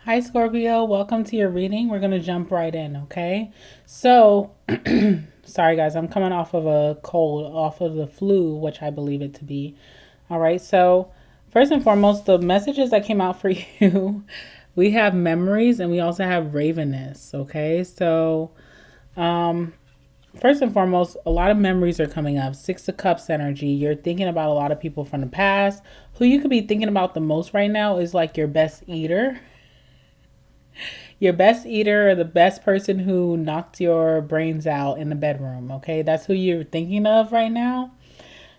Hi, Scorpio. Welcome to your reading. We're going to jump right in, okay? So, sorry, guys. I'm coming off of a cold, off of the flu, which I believe it to be. All right. So, first and foremost, the messages that came out for you, we have memories and we also have ravenness, okay? So, first and foremost, a lot of memories are coming up. Six of Cups energy. You're thinking about a lot of people from the past. Who you could be thinking about the most right now is like your best eater. Your best eater or the best person who knocked your brains out in the bedroom, okay? That's who you're thinking of right now.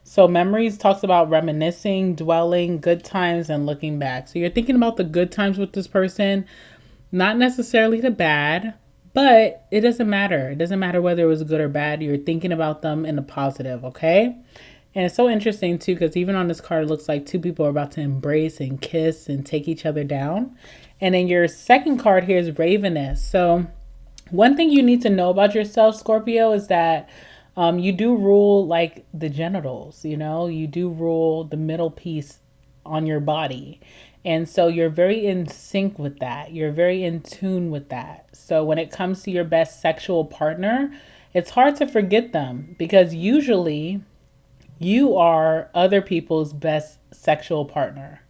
So memories talks about reminiscing, dwelling, good times, and looking back. So you're thinking about the good times with this person, not necessarily the bad, but it doesn't matter. It doesn't matter whether it was good or bad. You're thinking about them in the positive, okay? And it's so interesting too, because even on this card, it looks like two people are about to embrace and kiss and take each other down. And then your second card here is Ravenness. So one thing you need to know about yourself, Scorpio, is that you do rule like the genitals, you do rule the middle piece on your body. And so you're very in sync with that. You're very in tune with that. So when it comes to your best sexual partner, it's hard to forget them because usually you are other people's best sexual partner.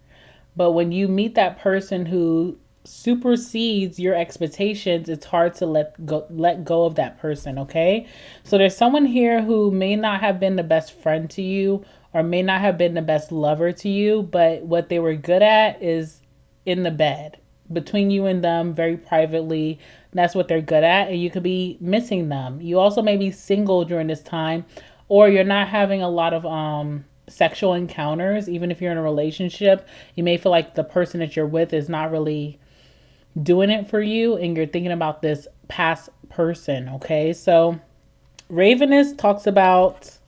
But when you meet that person who supersedes your expectations, it's hard to let go of that person, okay? So there's someone here who may not have been the best friend to you or may not have been the best lover to you, but what they were good at is in the bed between you and them very privately. That's what they're good at, and you could be missing them. You also may be single during this time, or you're not having a lot of sexual encounters. Even if you're in a relationship, you may feel like the person that you're with is not really doing it for you and you're thinking about this past person, okay? So Ravenness talks about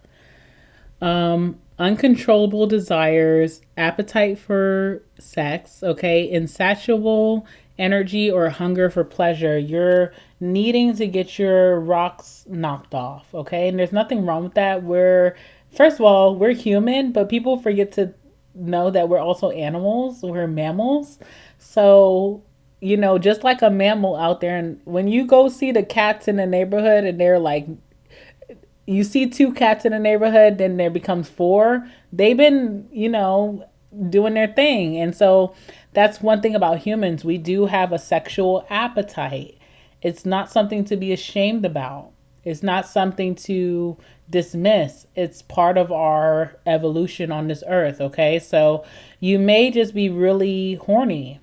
uncontrollable desires, appetite for sex, okay? Insatiable energy or hunger for pleasure. You're needing to get your rocks knocked off, okay? And there's nothing wrong with that. First of all, we're human, but people forget to know that we're also animals. We're mammals. So, just like a mammal out there, and when you go see the cats in the neighborhood and they're like, you see two cats in the neighborhood, then there becomes four. They've been, doing their thing. And so that's one thing about humans. We do have a sexual appetite. It's not something to be ashamed about. It's not something to dismiss. It's part of our evolution on this earth, okay? So you may just be really horny.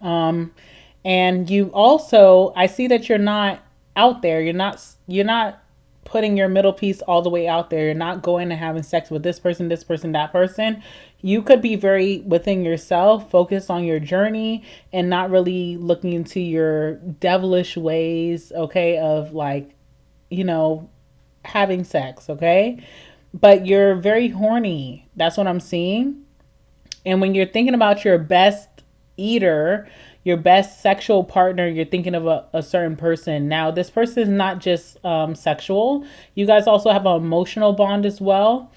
And you also, I see that you're not out there. You're not putting your middle piece all the way out there. You're not going and having sex with this person, that person. You could be very within yourself, focused on your journey and not really looking into your devilish ways, okay, of like, having sex, okay? But you're very horny. That's what I'm seeing. And when you're thinking about your best eater, your best sexual partner, you're thinking of a certain person. Now, this person is not just sexual. You guys also have an emotional bond as well.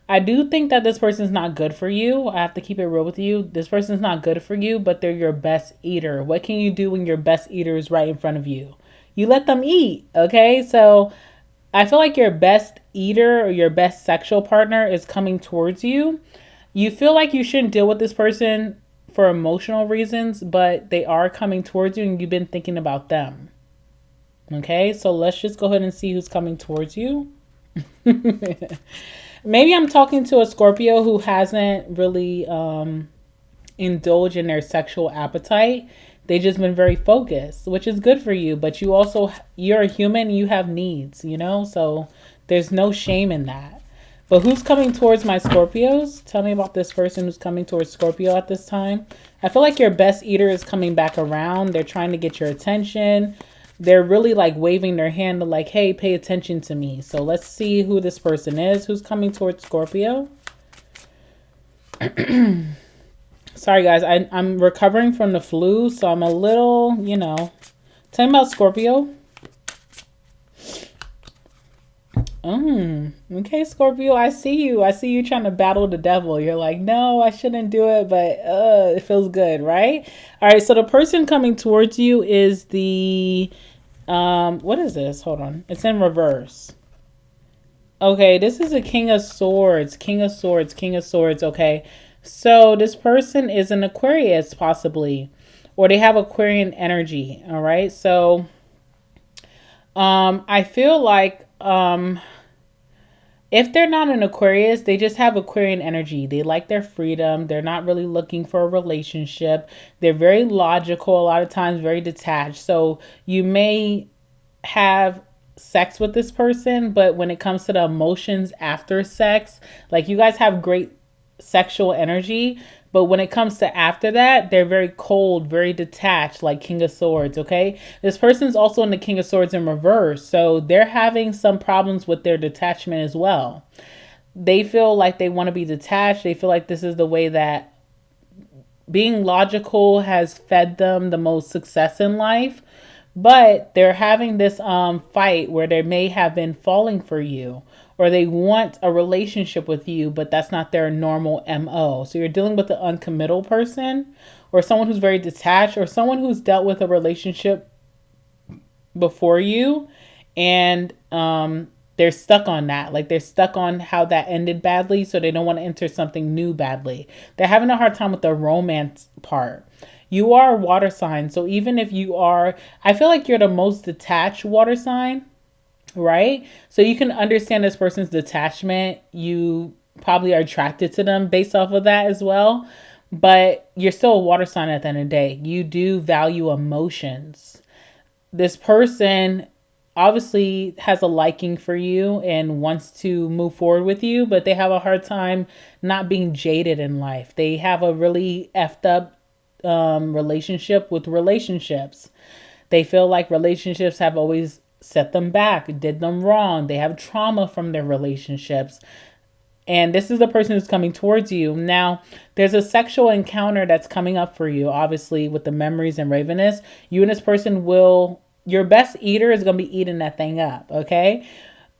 I do think that this person's not good for you. I have to keep it real with you. This person's not good for you, but they're your best eater. What can you do when your best eater is right in front of you? You let them eat, okay? So I feel like your best eater or your best sexual partner is coming towards you. You feel like you shouldn't deal with this person for emotional reasons, but they are coming towards you and you've been thinking about them. Okay, so let's just go ahead and see who's coming towards you. Maybe I'm talking to a Scorpio who hasn't really indulged in their sexual appetite. They just been very focused, which is good for you. But you're a human, you have needs, so there's no shame in that. But who's coming towards my Scorpios? Tell me about this person who's coming towards Scorpio at this time. I feel like your best eater is coming back around. They're trying to get your attention. They're really like waving their hand to like, hey, pay attention to me. So let's see who this person is who's coming towards Scorpio. Sorry, guys. I'm recovering from the flu, so I'm a little, Tell me about Scorpio. Okay, Scorpio, I see you. I see you trying to battle the devil. You're like, no, I shouldn't do it, but it feels good, right? All right, so the person coming towards you is the what is this? Hold on. It's in reverse. Okay, this is a King of Swords. King of Swords, King of Swords, okay. So this person is an Aquarius possibly, or they have Aquarian energy, all right? So I feel like if they're not an Aquarius, they just have Aquarian energy. They like their freedom. They're not really looking for a relationship. They're very logical, a lot of times very detached. So you may have sex with this person, but when it comes to the emotions after sex, like you guys have great sexual energy, but when it comes to after that, they're very cold, very detached, like King of Swords, okay? This person's also in the King of Swords in reverse, so they're having some problems with their detachment as well. They feel like they want to be detached. They feel like this is the way that being logical has fed them the most success in life, but they're having this fight where they may have been falling for you, or they want a relationship with you, but that's not their normal MO. So you're dealing with an uncommittal person, or someone who's very detached, or someone who's dealt with a relationship before you, and they're stuck on that. Like they're stuck on how that ended badly, so they don't want to enter something new badly. They're having a hard time with the romance part. You are a water sign, so even if you are, I feel like you're the most detached water sign, right? So you can understand this person's detachment. You probably are attracted to them based off of that as well. But you're still a water sign at the end of the day. You do value emotions. This person obviously has a liking for you and wants to move forward with you, but they have a hard time not being jaded in life. They have a really effed up relationship with relationships. They feel like relationships have always set them back, did them wrong. They have trauma from their relationships. And this is the person who's coming towards you. Now, there's a sexual encounter that's coming up for you, obviously, with the memories and Ravenness. You and this person will, your best eater is going to be eating that thing up, okay?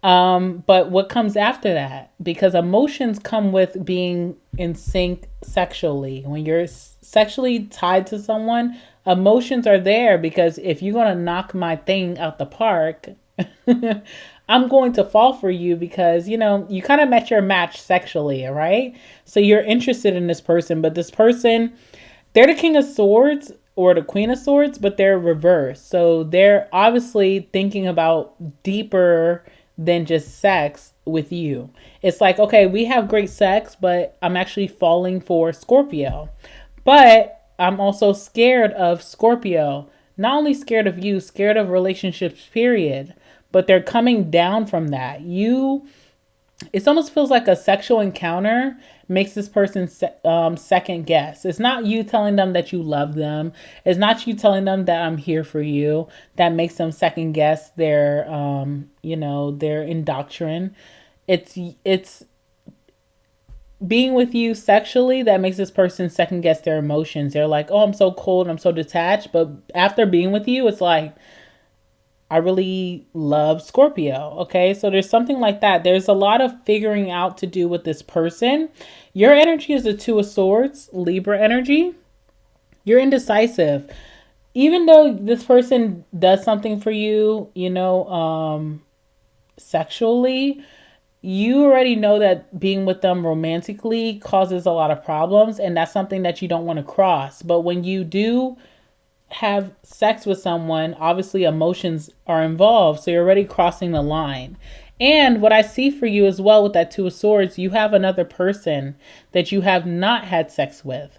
But what comes after that? Because emotions come with being in sync sexually. When you're sexually tied to someone, emotions are there because if you're going to knock my thing out the park, I'm going to fall for you because, you know, you kind of met your match sexually, all right? So you're interested in this person, but this person, they're the King of Swords or the Queen of Swords, but they're reversed. So they're obviously thinking about deeper than just sex with you. It's like, okay, we have great sex, but I'm actually falling for Scorpio. But I'm also scared of Scorpio. Not only scared of you, scared of relationships, period. But they're coming down from that. It almost feels like a sexual encounter makes this person second guess. It's not you telling them that you love them. It's not you telling them that I'm here for you. That makes them second guess their, their indoctrine. It's being with you sexually that makes this person second guess their emotions. They're like, oh, I'm so cold, I'm so detached. But after being with you, it's like, I really love Scorpio. Okay. So there's something like that. There's a lot of figuring out to do with this person. Your energy is the Two of Swords, Libra energy. You're indecisive. Even though this person does something for you, sexually, you already know that being with them romantically causes a lot of problems. And that's something that you don't want to cross. But when you do have sex with someone, obviously emotions are involved, so you're already crossing the line. And what I see for you as well with that Two of Swords, you have another person that you have not had sex with.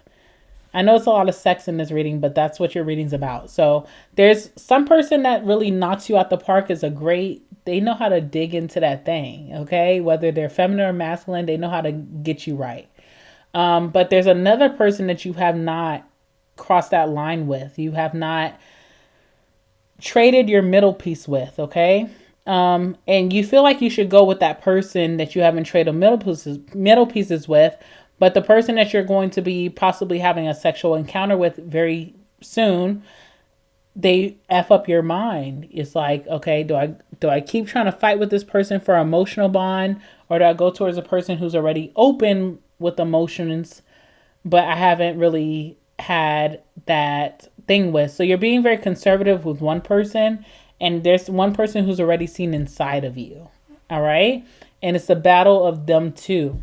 I know it's a lot of sex in this reading, but that's what your reading's about. So there's some person that really knocks you out the park. They know how to dig into that thing, okay? Whether they're feminine or masculine, they know how to get you right. But there's another person that you have not crossed that line with. You have not traded your middle piece with, okay? And you feel like you should go with that person that you haven't traded middle pieces with, but the person that you're going to be possibly having a sexual encounter with very soon, they F up your mind. It's like, okay, do I keep trying to fight with this person for an emotional bond, or do I go towards a person who's already open with emotions, but I haven't really had that thing with? So you're being very conservative with one person, and there's one person who's already seen inside of you. All right? And it's the battle of them two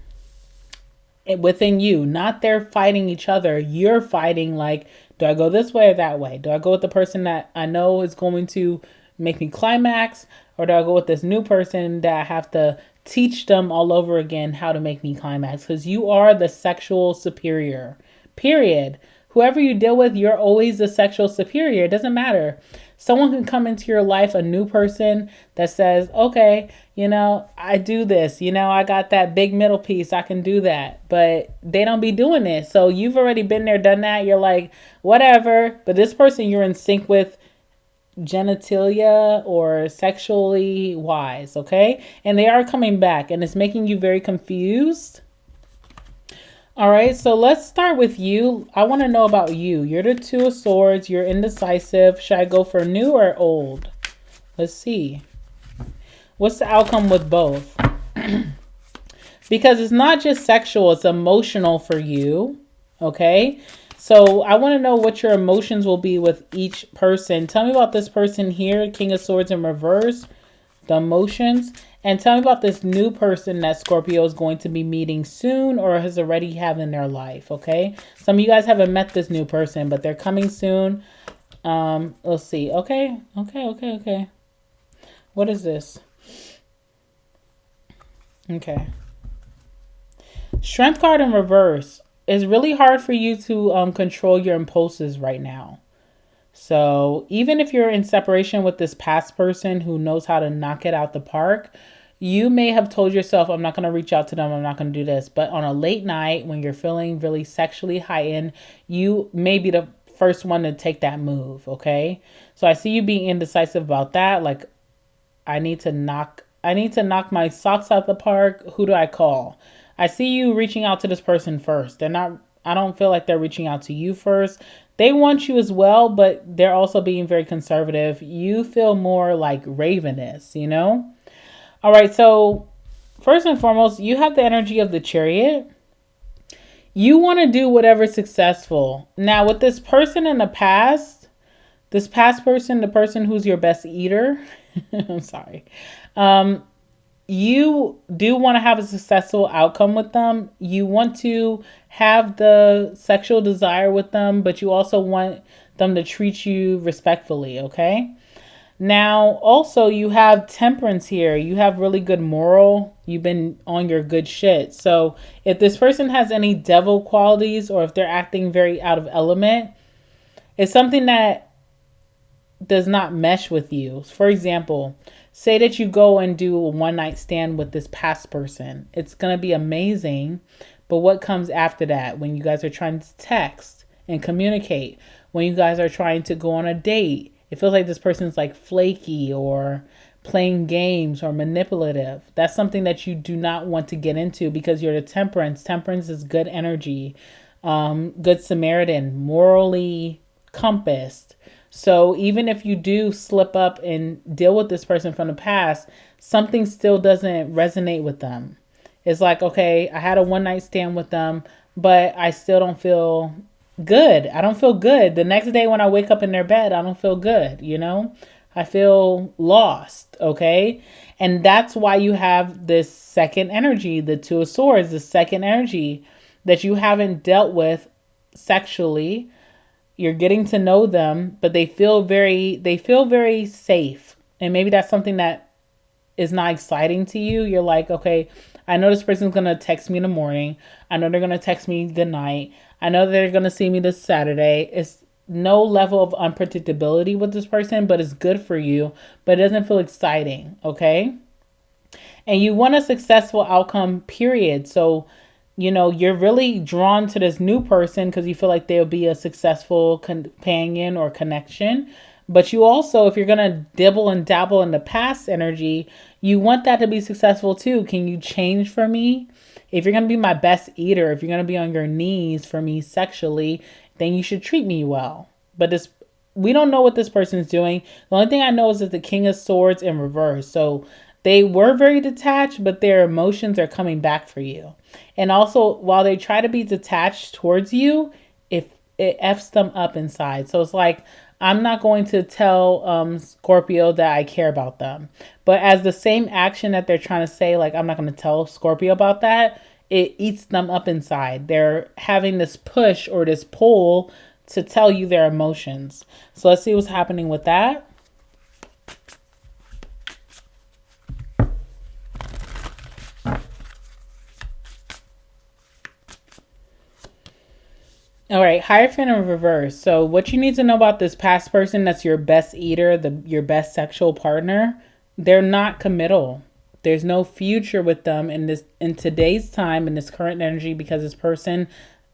within you, not they're fighting each other. You're fighting like, do I go this way or that way? Do I go with the person that I know is going to make me climax, or do I go with this new person that I have to teach them all over again how to make me climax? Because you are the sexual superior, period. Whoever you deal with, you're always the sexual superior. It doesn't matter. Someone can come into your life, a new person that says, okay, I do this, I got that big middle piece, I can do that. But they don't be doing it. So you've already been there, done that. You're like, whatever. But this person you're in sync with genitalia or sexually wise, okay? And they are coming back, and it's making you very confused. All right, so let's start with you. I want to know about you. You're the Two of Swords. You're indecisive. Should I go for new or old? Let's see. What's the outcome with both? Because it's not just sexual, it's emotional for you. Okay, so I want to know what your emotions will be with each person. Tell me about this person here, King of Swords in reverse, the emotions. And tell me about this new person that Scorpio is going to be meeting soon or has already had in their life, okay? Some of you guys haven't met this new person, but they're coming soon. Let's see. Okay. What is this? Okay. Strength card in reverse. It's really hard for you to control your impulses right now. So even if you're in separation with this past person who knows how to knock it out the park, you may have told yourself, I'm not going to reach out to them, I'm not going to do this. But on a late night when you're feeling really sexually heightened, you may be the first one to take that move, okay? So I see you being indecisive about that. Like, I need to knock my socks out the park. Who do I call? I see you reaching out to this person first. I don't feel like they're reaching out to you first. They want you as well, but they're also being very conservative. You feel more like Ravenous, All right, so first and foremost, you have the energy of the Chariot. You want to do whatever's successful. Now, with this person in the past, this past person, the person who's your best eater, I'm sorry, you do want to have a successful outcome with them. You want to have the sexual desire with them, but you also want them to treat you respectfully, okay? Now, also, you have temperance here. You have really good moral. You've been on your good shit. So if this person has any devil qualities or if they're acting very out of element, it's something that does not mesh with you. For example, say that you go and do a one-night stand with this past person. It's going to be amazing. But what comes after that when you guys are trying to text and communicate? When you guys are trying to go on a date? It feels like this person's like flaky or playing games or manipulative. That's something that you do not want to get into because you're the temperance. Temperance is good energy, good Samaritan, morally compassed. So even if you do slip up and deal with this person from the past, something still doesn't resonate with them. It's like, okay, I had a one night stand with them, but I still don't feel good. I don't feel good. The next day when I wake up in their bed, I don't feel good, I feel lost, okay? And that's why you have this second energy, the Two of Swords, the second energy that you haven't dealt with sexually. You're getting to know them, but they feel very safe. And maybe that's something that is not exciting to you. You're like, okay, I know this person's going to text me in the morning. I know they're going to text me good night. I know they're going to see me this Saturday. It's no level of unpredictability with this person, but it's good for you, but it doesn't feel exciting, okay? And you want a successful outcome, period. So, you're really drawn to this new person because you feel like they'll be a successful companion or connection. But you also, if you're going to dibble and dabble in the past energy, you want that to be successful too. Can you change for me? If you're going to be my best eater, if you're going to be on your knees for me sexually, then you should treat me well. But we don't know what this person's doing. The only thing I know is that the King of Swords in reverse. So they were very detached, but their emotions are coming back for you. And also, while they try to be detached towards you, if it F's them up inside. So it's like, I'm not going to tell Scorpio that I care about them. But as the same action that they're trying to say, like, I'm not going to tell Scorpio about that, it eats them up inside. They're having this push or this pull to tell you their emotions. So let's see what's happening with that. All right, Hierophant in reverse. So what you need to know about this past person that's your best eater, your best sexual partner, they're not committal. There's no future with them in today's time, in this current energy, because this person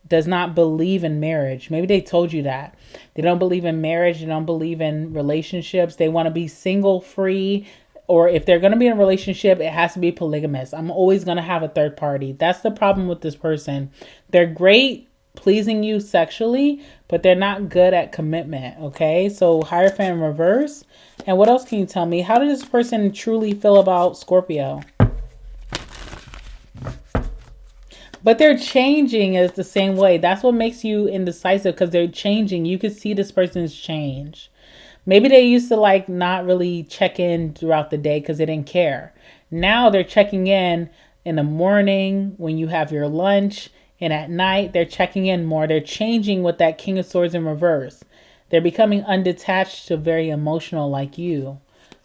does not believe in marriage. Maybe they told you that. They don't believe in marriage, they don't believe in relationships. They want to be single, free, or if they're going to be in a relationship, it has to be polygamous. I'm always going to have a third party. That's the problem with this person. They're great pleasing you sexually, but they're not good at commitment. Okay, so Hierophant in reverse. And what else can you tell me? How does this person truly feel about Scorpio? But they're changing is the same way. That's what makes you indecisive, because they're changing. You can see this person's change. Maybe they used to like not really check in throughout the day because they didn't care. Now they're checking in the morning when you have your lunch. And at night, they're checking in more. They're changing with that King of Swords in reverse. They're becoming undetached to very emotional like you.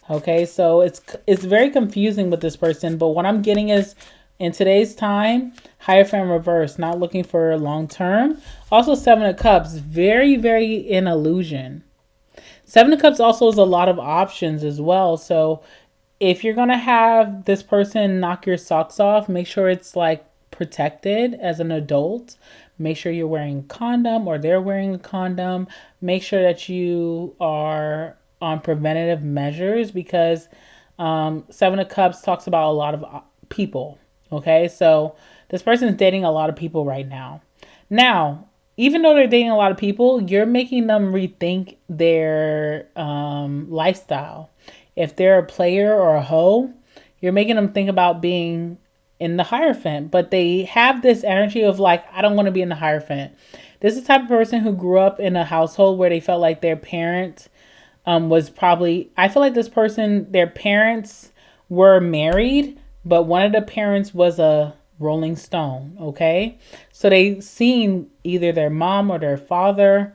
Okay, so it's very confusing with this person. But what I'm getting is, in today's time, Hierophant in reverse, not looking for long term. Also, Seven of Cups, very, very in illusion. Seven of Cups also is a lot of options as well. So if you're going to have this person knock your socks off, make sure it's like protected as an adult. Make sure you're wearing a condom or they're wearing a condom. Make sure that you are on preventative measures, because Seven of Cups talks about a lot of people. Okay, so this person is dating a lot of people right now. Now, even though they're dating a lot of people, you're making them rethink their lifestyle. If they're a player or a hoe, you're making them think about being in the Hierophant, but they have this energy of like, I don't want to be in the Hierophant. This is the type of person who grew up in a household where they felt like their parent was probably, I feel like this person, their parents were married, but one of the parents was a Rolling Stone. Okay, so they seen either their mom or their father,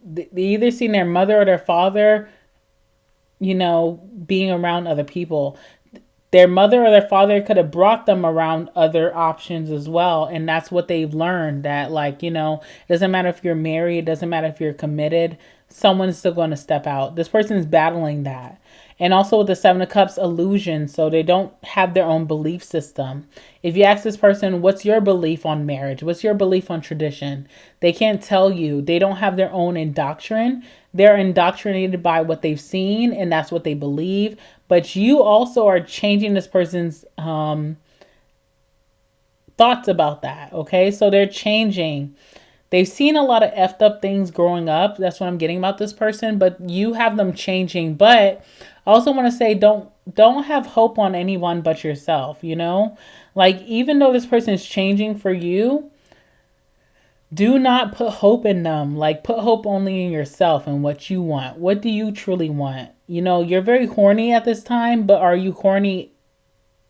they either seen their mother or their father, being around other people. Their mother or their father could have brought them around other options as well. And that's what they've learned, that like, it doesn't matter if you're married, it doesn't matter if you're committed, someone's still going to step out. This person's battling that. And also with the Seven of Cups, illusion. So they don't have their own belief system. If you ask this person, what's your belief on marriage? What's your belief on tradition? They can't tell you. They don't have their own indoctrination. They're indoctrinated by what they've seen, and that's what they believe. But you also are changing this person's thoughts about that. Okay, so they're changing. They've seen a lot of effed up things growing up. That's what I'm getting about this person. But you have them changing. But I also want to say, don't have hope on anyone but yourself. Like, even though this person is changing for you, do not put hope in them. Like, put hope only in yourself and what you want. What do you truly want? You're very horny at this time, but are you horny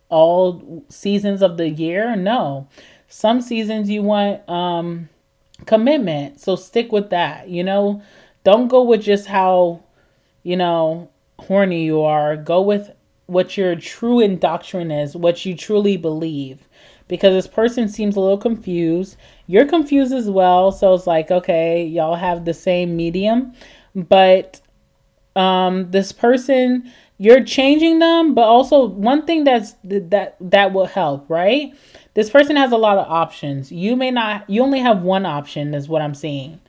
all seasons of the year? No. Some seasons you want commitment. So stick with that. Don't go with just how, horny you are. Go with what your true indoctrination is, what you truly believe. Because this person seems a little confused. You're confused as well. So it's like, okay, y'all have the same medium. But this person, you're changing them. But also one thing that will help, right? This person has a lot of options. You only have one option is what I'm seeing.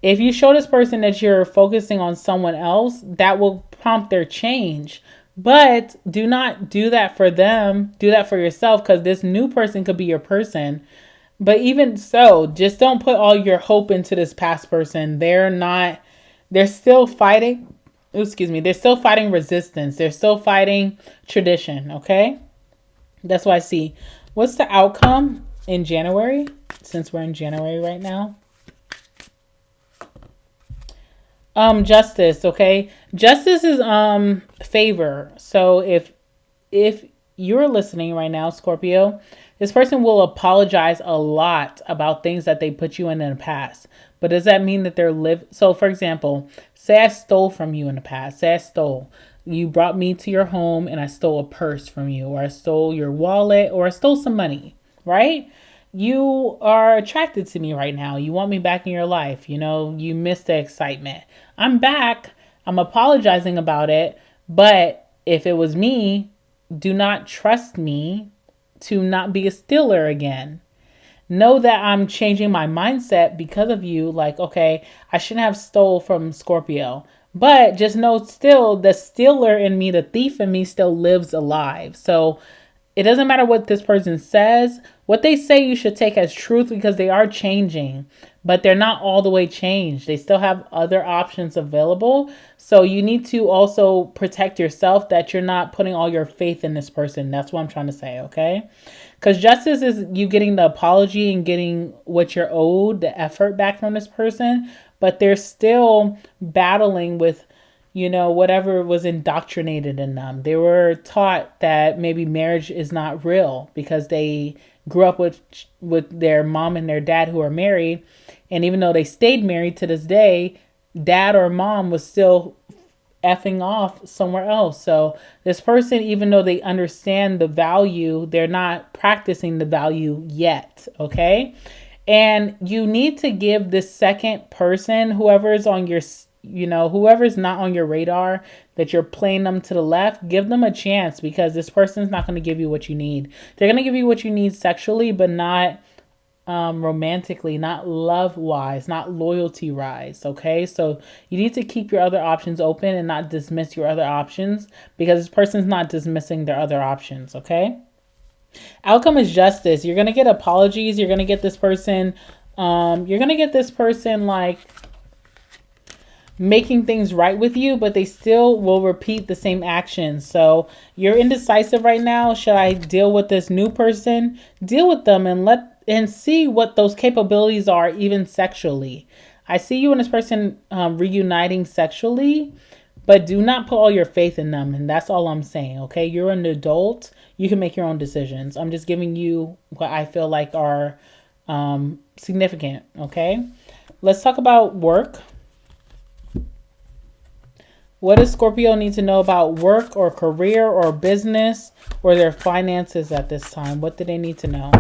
If you show this person that you're focusing on someone else, that will prompt their change. But do not do that for them. Do that for yourself, because this new person could be your person. But even so, just don't put all your hope into this past person. They're not They're still fighting. Excuse me. They're still fighting resistance. They're still fighting tradition. Okay. That's what I see. What's the outcome in January? Since we're in January right now. Justice, okay? Justice is favor. So if you're listening right now, Scorpio, this person will apologize a lot about things that they put you in the past. But does that mean that they're so for example, say I stole from you in the past. Say I stole. You brought me to your home and I stole a purse from you, or I stole your wallet, or I stole some money, right? You are attracted to me right now. You want me back in your life. You missed the excitement. I'm back. I'm apologizing about it. But if it was me, do not trust me to not be a stealer again. Know that I'm changing my mindset because of you. Like, okay, I shouldn't have stole from Scorpio. But just know still the stealer in me, the thief in me still lives alive. So it doesn't matter what this person says. What they say you should take as truth because they are changing, but they're not all the way changed. They still have other options available. So you need to also protect yourself that you're not putting all your faith in this person. That's what I'm trying to say, okay? Because justice is you getting the apology and getting what you're owed, the effort back from this person, but they're still battling with whatever was indoctrinated in them. They were taught that maybe marriage is not real because they grew up with their mom and their dad who are married. And even though they stayed married to this day, dad or mom was still effing off somewhere else. So this person, even though they understand the value, they're not practicing the value yet. Okay. And you need to give this second person, whoever's on your whoever's not on your radar, that you're playing them to the left, give them a chance, because this person's not going to give you what you need. They're going to give you what you need sexually, but not romantically, not love wise, not loyalty wise. Okay. So you need to keep your other options open and not dismiss your other options, because this person's not dismissing their other options. Okay. Outcome is justice. You're going to get apologies. You're going to get this person, like making things right with you, but they still will repeat the same actions. So you're indecisive right now. Should I deal with this new person? Deal with them and see what those capabilities are, even sexually. I see you and this person reuniting sexually, but do not put all your faith in them. And that's all I'm saying. Okay. You're an adult. You can make your own decisions. I'm just giving you what I feel like are significant. Okay. Let's talk about work. What does Scorpio need to know about work or career or business or their finances at this time? What do they need to know?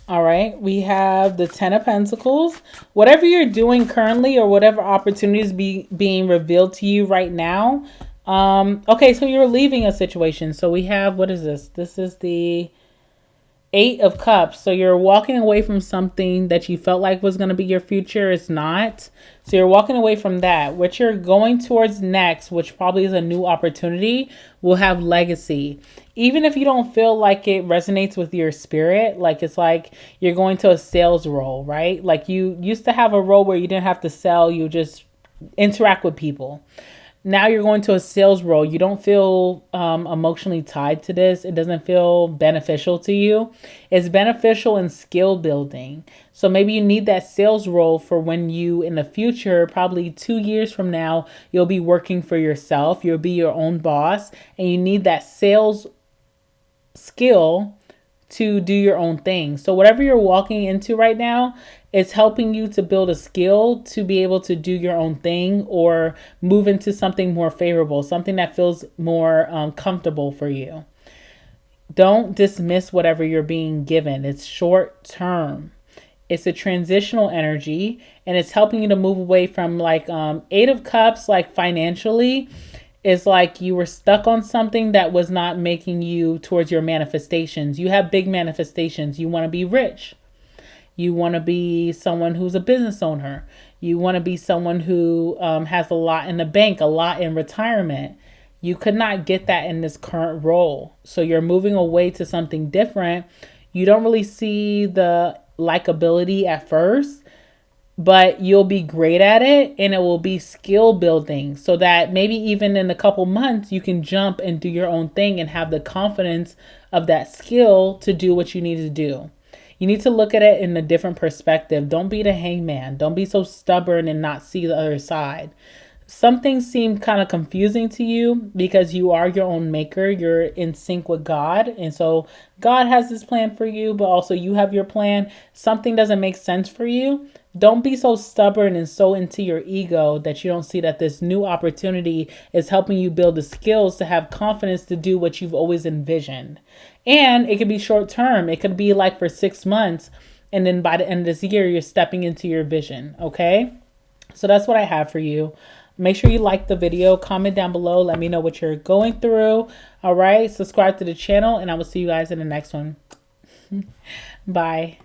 All right, we have the 10 of Pentacles. Whatever you're doing currently or whatever opportunities being revealed to you right now. Okay, so you're leaving a situation. So we have, what is this? This is the 8 of Cups. So you're walking away from something that you felt like was going to be your future. It's not. So you're walking away from that. What you're going towards next, which probably is a new opportunity, will have legacy. Even if you don't feel like it resonates with your spirit, like it's like you're going to a sales role, right? Like you used to have a role where you didn't have to sell, you just interact with people. Now you're going to a sales role. You don't feel emotionally tied to this. It doesn't feel beneficial to you. It's beneficial in skill building. So maybe you need that sales role for when you, in the future, probably 2 years from now, you'll be working for yourself. You'll be your own boss, and you need that sales skill to do your own thing. So whatever you're walking into right now, it's helping you to build a skill to be able to do your own thing or move into something more favorable, something that feels more comfortable for you. Don't dismiss whatever you're being given. It's short term. It's a transitional energy, and it's helping you to move away from like 8 of Cups, like financially. Is like you were stuck on something that was not making you towards your manifestations. You have big manifestations. You want to be rich. You want to be someone who's a business owner. You want to be someone who has a lot in the bank, a lot in retirement. You could not get that in this current role. So you're moving away to something different. You don't really see the likability at first, but you'll be great at it, and it will be skill building so that maybe even in a couple months you can jump and do your own thing and have the confidence of that skill to do what you need to do. You need to look at it in a different perspective. Don't be the hangman. Don't be so stubborn and not see the other side. Some things seem kind of confusing to you because you are your own maker. You're in sync with God. And so God has this plan for you, but also you have your plan. Something doesn't make sense for you. Don't be so stubborn and so into your ego that you don't see that this new opportunity is helping you build the skills to have confidence to do what you've always envisioned. And it could be short term. It could be like for 6 months. And then by the end of this year, you're stepping into your vision. Okay. So that's what I have for you. Make sure you like the video, comment down below. Let me know what you're going through. All right. Subscribe to the channel, and I will see you guys in the next one. Bye.